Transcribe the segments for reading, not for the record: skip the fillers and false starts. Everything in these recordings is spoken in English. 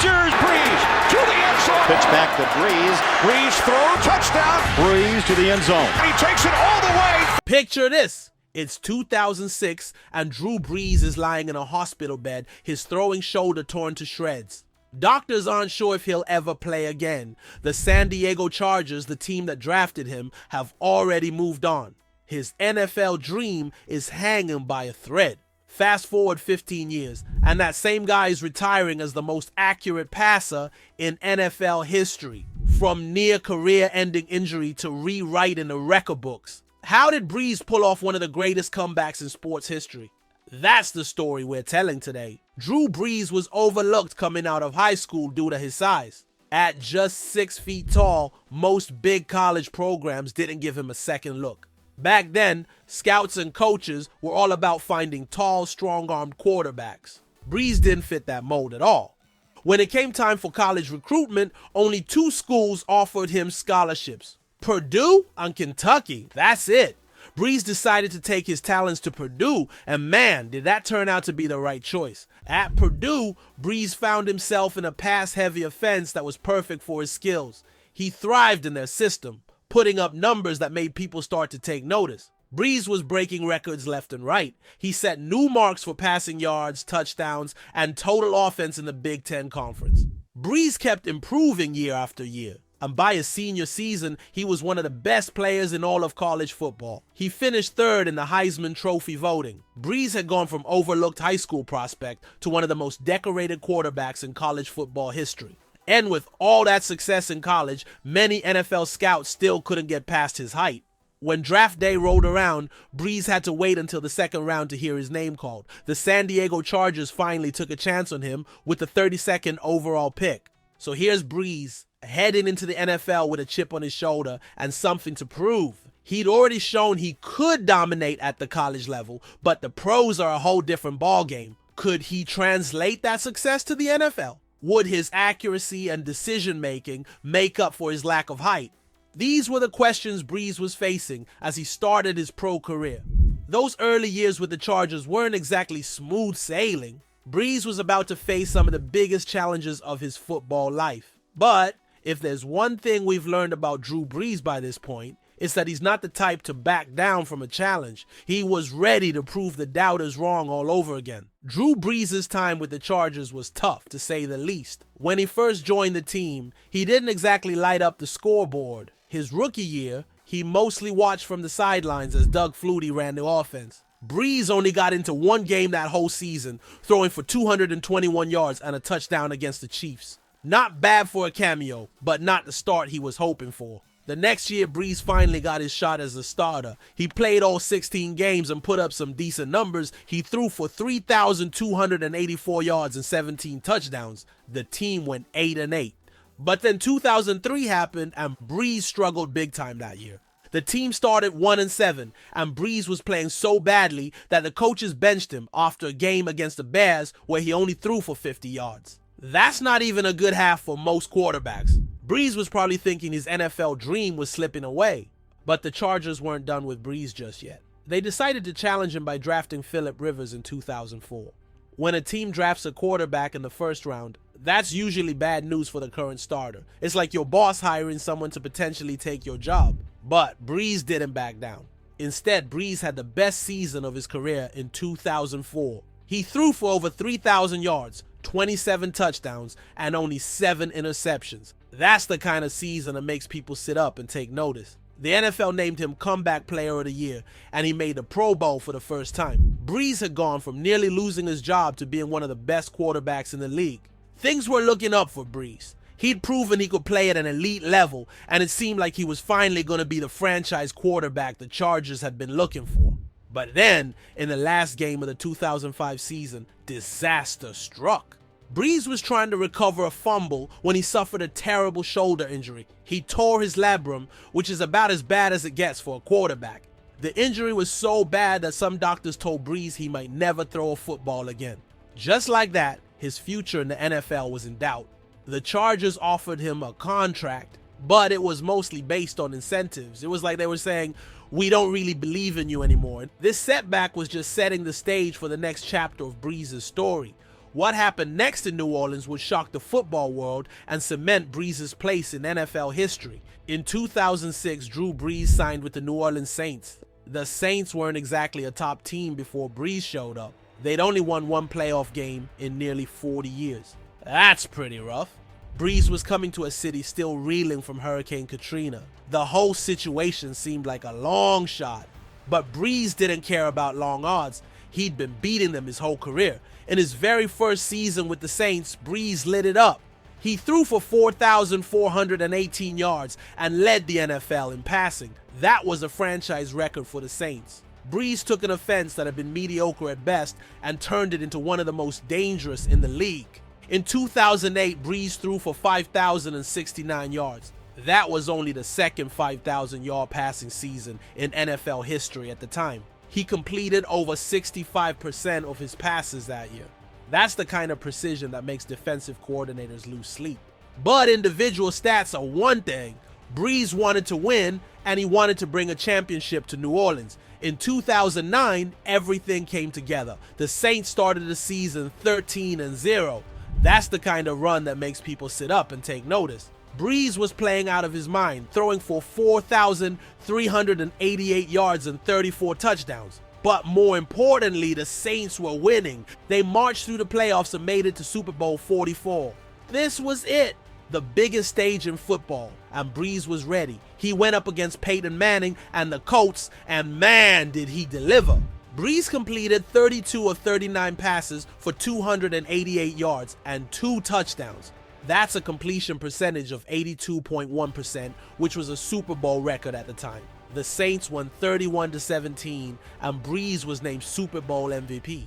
Rodgers, Brees to the end zone. Pitch back to Brees. Brees throw, touchdown. Brees to the end zone. He takes it all the way. Picture this. It's 2006 and Drew Brees is lying in a hospital bed, his throwing shoulder torn to shreds. Doctors aren't sure if he'll ever play again. The San Diego Chargers, the team that drafted him, have already moved on. His NFL dream is hanging by a thread. Fast forward 15 years, and that same guy is retiring as the most accurate passer in NFL history, from near career-ending injury to rewriting the record books. How did Brees pull off one of the greatest comebacks in sports history? That's the story we're telling today. Drew Brees was overlooked coming out of high school due to his size. At just 6 feet tall, most big college programs didn't give him a second look. Back then, scouts and coaches were all about finding tall, strong-armed quarterbacks. Brees didn't fit that mold at all. When it came time for college recruitment, only 2 schools offered him scholarships: Purdue and Kentucky. That's it. Brees decided to take his talents to Purdue, and man, did that turn out to be the right choice. At Purdue, Brees found himself in a pass-heavy offense that was perfect for his skills. He thrived in their system, putting up numbers that made people start to take notice. Brees was breaking records left and right. He set new marks for passing yards, touchdowns, and total offense in the Big Ten Conference. Brees kept improving year after year, and by his senior season, he was one of the best players in all of college football. He finished third in the Heisman Trophy voting. Brees had gone from overlooked high school prospect to one of the most decorated quarterbacks in college football history. And with all that success in college, many NFL scouts still couldn't get past his height. When draft day rolled around, Brees had to wait until the second round to hear his name called. The San Diego Chargers finally took a chance on him with the 32nd overall pick. So here's Brees, heading into the NFL with a chip on his shoulder and something to prove. He'd already shown he could dominate at the college level, but the pros are a whole different ballgame. Could he translate that success to the NFL? Would his accuracy and decision-making make up for his lack of height? These were the questions Brees was facing as he started his pro career. Those early years with the Chargers weren't exactly smooth sailing. Brees was about to face some of the biggest challenges of his football life. But if there's one thing we've learned about Drew Brees by this point, it's that he's not the type to back down from a challenge. He was ready to prove the doubters wrong all over again. Drew Brees' time with the Chargers was tough, to say the least. When he first joined the team, he didn't exactly light up the scoreboard. His rookie year, he mostly watched from the sidelines as Doug Flutie ran the offense. Brees only got into one game that whole season, throwing for 221 yards and a touchdown against the Chiefs. Not bad for a cameo, but not the start he was hoping for. The next year, Brees finally got his shot as a starter. He played all 16 games and put up some decent numbers. He threw for 3,284 yards and 17 touchdowns. The team went 8-8. But then 2003 happened and Brees struggled big time that year. The team started 1-7 and Brees was playing so badly that the coaches benched him after a game against the Bears where he only threw for 50 yards. That's not even a good half for most quarterbacks. Brees was probably thinking his NFL dream was slipping away. But the Chargers weren't done with Brees just yet. They decided to challenge him by drafting Phillip Rivers in 2004. When a team drafts a quarterback in the first round, that's usually bad news for the current starter. It's like your boss hiring someone to potentially take your job. But Brees didn't back down. Instead, Brees had the best season of his career in 2004. He threw for over 3,000 yards, 27 touchdowns, and only 7 interceptions. That's the kind of season that makes people sit up and take notice. The NFL named him Comeback Player of the Year, and he made the Pro Bowl for the first time. Brees had gone from nearly losing his job to being one of the best quarterbacks in the league. Things were looking up for Brees. He'd proven he could play at an elite level, and it seemed like he was finally going to be the franchise quarterback the Chargers had been looking for. But then, in the last game of the 2005 season, disaster struck. Brees was trying to recover a fumble when he suffered a terrible shoulder injury. He tore his labrum, which is about as bad as it gets for a quarterback. The injury was so bad that some doctors told Brees he might never throw a football again. Just like that, his future in the NFL was in doubt. The Chargers offered him a contract, but it was mostly based on incentives. It was like they were saying, we don't really believe in you anymore. This setback was just setting the stage for the next chapter of Brees' story. What happened next in New Orleans would shock the football world and cement Brees' place in NFL history. In 2006, Drew Brees signed with the New Orleans Saints. The Saints weren't exactly a top team before Brees showed up. They'd only won one playoff game in nearly 40 years. That's pretty rough. Brees was coming to a city still reeling from Hurricane Katrina. The whole situation seemed like a long shot. But Brees didn't care about long odds. He'd been beating them his whole career. In his very first season with the Saints, Brees lit it up. He threw for 4,418 yards and led the NFL in passing. That was a franchise record for the Saints. Brees took an offense that had been mediocre at best and turned it into one of the most dangerous in the league. In 2008, Brees threw for 5,069 yards. That was only the second 5,000-yard passing season in NFL history at the time. He completed over 65% of his passes that year. That's the kind of precision that makes defensive coordinators lose sleep. But individual stats are one thing. Brees wanted to win, and he wanted to bring a championship to New Orleans. In 2009, everything came together. The Saints started the season 13-0. That's the kind of run that makes people sit up and take notice. Brees was playing out of his mind, throwing for 4,388 yards and 34 touchdowns. But more importantly, the Saints were winning. They marched through the playoffs and made it to Super Bowl 44. This was it, the biggest stage in football, and Brees was ready. He went up against Peyton Manning and the Colts, and man, did he deliver. Brees completed 32 of 39 passes for 288 yards and 2 touchdowns. That's a completion percentage of 82.1%, which was a Super Bowl record at the time. The Saints won 31-17, and Brees was named Super Bowl MVP.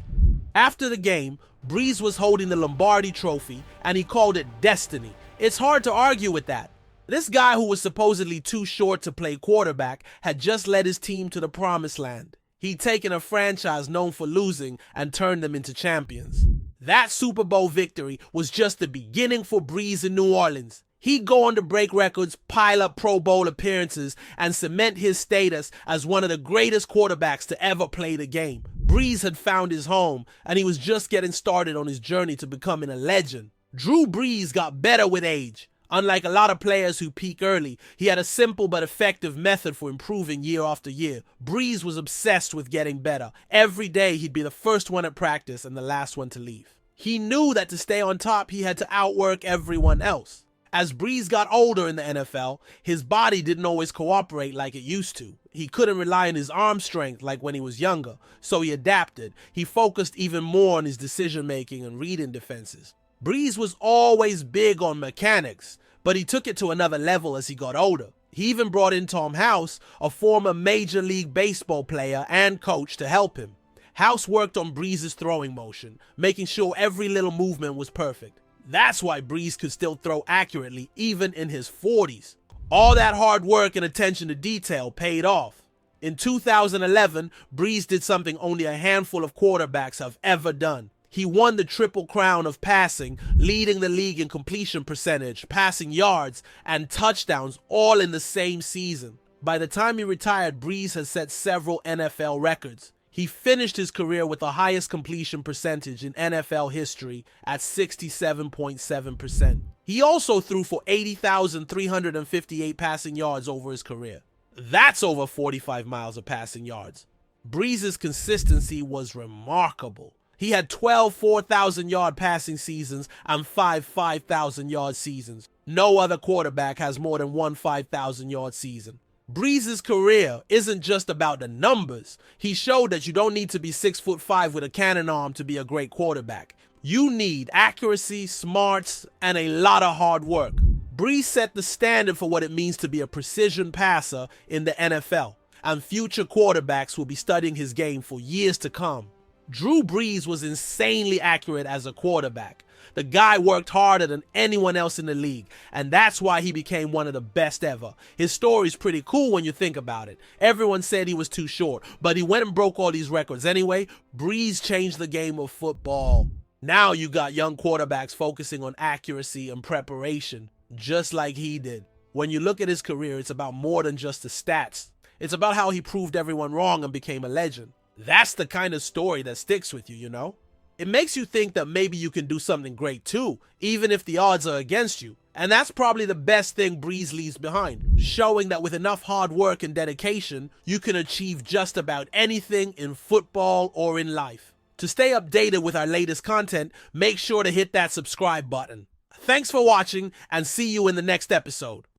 After the game, Brees was holding the Lombardi Trophy, and he called it destiny. It's hard to argue with that. This guy who was supposedly too short to play quarterback had just led his team to the promised land. He'd taken a franchise known for losing and turned them into champions. That Super Bowl victory was just the beginning for Brees in New Orleans. He'd go on to break records, pile up Pro Bowl appearances, and cement his status as one of the greatest quarterbacks to ever play the game. Brees had found his home, and he was just getting started on his journey to becoming a legend. Drew Brees got better with age. Unlike a lot of players who peak early, he had a simple but effective method for improving year after year. Brees was obsessed with getting better. Every day he'd be the first one at practice and the last one to leave. He knew that to stay on top, he had to outwork everyone else. As Brees got older in the NFL, his body didn't always cooperate like it used to. He couldn't rely on his arm strength like when he was younger, so he adapted. He focused even more on his decision-making and reading defenses. Brees was always big on mechanics, but he took it to another level as he got older. He even brought in Tom House, a former Major League Baseball player and coach, to help him. House worked on Brees' throwing motion, making sure every little movement was perfect. That's why Brees could still throw accurately even in his 40s. All that hard work and attention to detail paid off. In 2011, Brees did something only a handful of quarterbacks have ever done. He won the Triple Crown of passing, leading the league in completion percentage, passing yards, and touchdowns all in the same season. By the time he retired, Brees had set several NFL records. He finished his career with the highest completion percentage in NFL history at 67.7%. He also threw for 80,358 passing yards over his career. That's over 45 miles of passing yards. Brees' consistency was remarkable. He had 12 4,000-yard passing seasons and 5 5,000-yard seasons. No other quarterback has more than one 5,000-yard season. Brees' career isn't just about the numbers. He showed that you don't need to be 6'5" with a cannon arm to be a great quarterback. You need accuracy, smarts, and a lot of hard work. Brees set the standard for what it means to be a precision passer in the NFL, and future quarterbacks will be studying his game for years to come. Drew Brees was insanely accurate as a quarterback. The guy worked harder than anyone else in the league, and that's why he became one of the best ever. His story's pretty cool when you think about it. Everyone said he was too short, but he went and broke all these records anyway. Brees changed the game of football. Now you got young quarterbacks focusing on accuracy and preparation, just like he did. When you look at his career, it's about more than just the stats. It's about how he proved everyone wrong and became a legend. That's the kind of story that sticks with you, you know? It makes you think that maybe you can do something great too, even if the odds are against you. And that's probably the best thing Brees leaves behind, showing that with enough hard work and dedication, you can achieve just about anything in football or in life. To stay updated with our latest content, make sure to hit that subscribe button. Thanks for watching, and see you in the next episode.